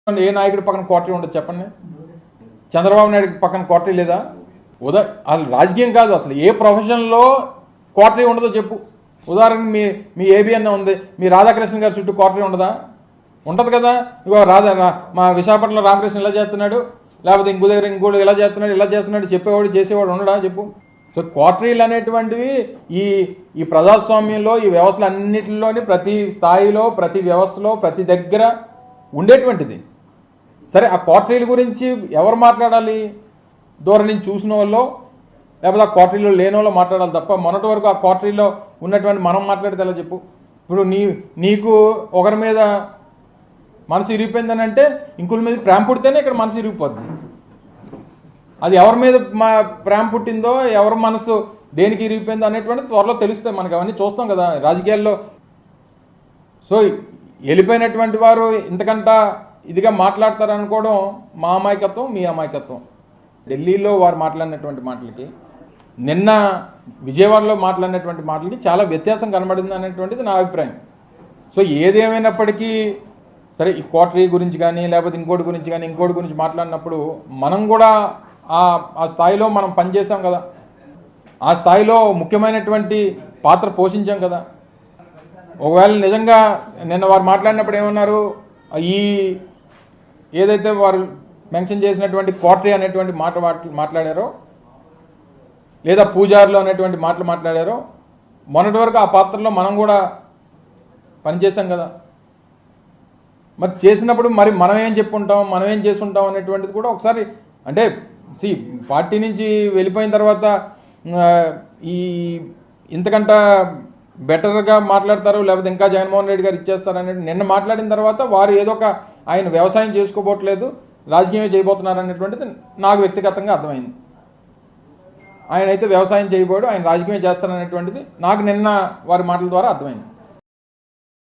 ఏ నాయకుడి పక్కన క్వార్టరీ ఉండదు చెప్పండి. చంద్రబాబు నాయుడు పక్కన క్వార్టరీ లేదా? అసలు రాజకీయం కాదు, అసలు ఏ ప్రొఫెషన్లో క్వార్టరీ ఉండదో చెప్పు. ఉదాహరణకు మీ ఏబిఎన్ ఉంది, మీ రాధాకృష్ణ గారి చుట్టూ క్వార్టరీ ఉండదా? ఉంటుంది కదా. ఇగో మా విశాఖపట్నంలో రామకృష్ణ ఇలా చేస్తున్నాడు, లేకపోతే ఇంకో దగ్గర ఇంకోటి ఇలా చేస్తున్నాడు చెప్పేవాడు చేసేవాడు ఉండడా చెప్పు. సో క్వార్టరీలు అనేటువంటివి ఈ ప్రజాస్వామ్యంలో ఈ వ్యవస్థలు అన్నింటిలోని ప్రతి స్థాయిలో ప్రతి వ్యవస్థలో ప్రతి దగ్గర ఉండేటువంటిది. సరే, ఆ క్వార్టరీల గురించి ఎవరు మాట్లాడాలి? దూరం నుంచి చూసిన వాళ్ళు, లేకపోతే ఆ క్వార్టరీలో లేని వాళ్ళు మాట్లాడాలి తప్ప మొన్నటి వరకు ఆ క్వార్టరీలో ఉన్నటువంటి మనం మాట్లాడితే ఎలా చెప్పు. ఇప్పుడు నీకు ఒకరి మీద మనసు ఇరిగిపోయిందని అంటే ఇంకొకరి మీద ప్రేమ పుడితేనే ఇక్కడ మనసు ఇరిగిపోద్ది. అది ఎవరి మీద ప్రేమ పుట్టిందో, ఎవరి మనసు దేనికి ఇరిగిపోయిందో అనేటువంటి త్వరలో తెలుస్తాయి మనకు. అవన్నీ చూస్తాం కదా రాజకీయాల్లో. సో వెళ్ళిపోయినటువంటి వారు ఇంతకంట ఇదిగా మాట్లాడతారనుకోవడం మా అమాయకత్వం, మీ అమాయకత్వం. ఢిల్లీలో వారు మాట్లాడినటువంటి మాటలకి, నిన్న విజయవాడలో మాట్లాడినటువంటి మాటలకి చాలా వ్యత్యాసం కనబడింది అనేటువంటిది నా అభిప్రాయం. సో ఏదేమైనప్పటికీ సరే, ఈ క్వార్టరీ గురించి కానీ లేకపోతే ఇంకోటి గురించి మాట్లాడినప్పుడు మనం కూడా ఆ స్థాయిలో మనం పనిచేసాం కదా, ఆ స్థాయిలో ముఖ్యమైనటువంటి పాత్ర పోషించాం కదా. ఒకవేళ నిజంగా నిన్న వారు మాట్లాడినప్పుడు ఏమన్నారు, ఏదైతే వారు మెన్షన్ చేసినటువంటి క్వార్టరీ అనేటువంటి మాట్లాడారో, లేదా పూజారులు అనేటువంటి మాటలు మాట్లాడారో, మొన్నటి వరకు ఆ పాత్రలో మనం కూడా పనిచేసాం కదా. మరి చేసినప్పుడు మరి మనం ఏం చెప్పుంటాం, మనం ఏం చేసుంటాం అనేటువంటిది కూడా ఒకసారి అంటే పార్టీ నుంచి వెళ్ళిపోయిన తర్వాత ఇంతకంట బెటర్గా మాట్లాడతారు, లేకపోతే ఇంకా జగన్మోహన్ రెడ్డి గారు ఇచ్చేస్తారు అనేది నిన్న మాట్లాడిన తర్వాత వారు ఏదో ఒక ఆయన వ్యవసాయం చేసుకోబోట్లేదు, రాజకీయమే చేయబోతున్నారు అనేటువంటిది నాకు వ్యక్తిగతంగా అర్థమైంది. ఆయన అయితే వ్యవసాయం చేయబోడు, ఆయన రాజకీయం చేస్తారనేటువంటిది నాకు నిన్న వారి మాటల ద్వారా అర్థమైంది.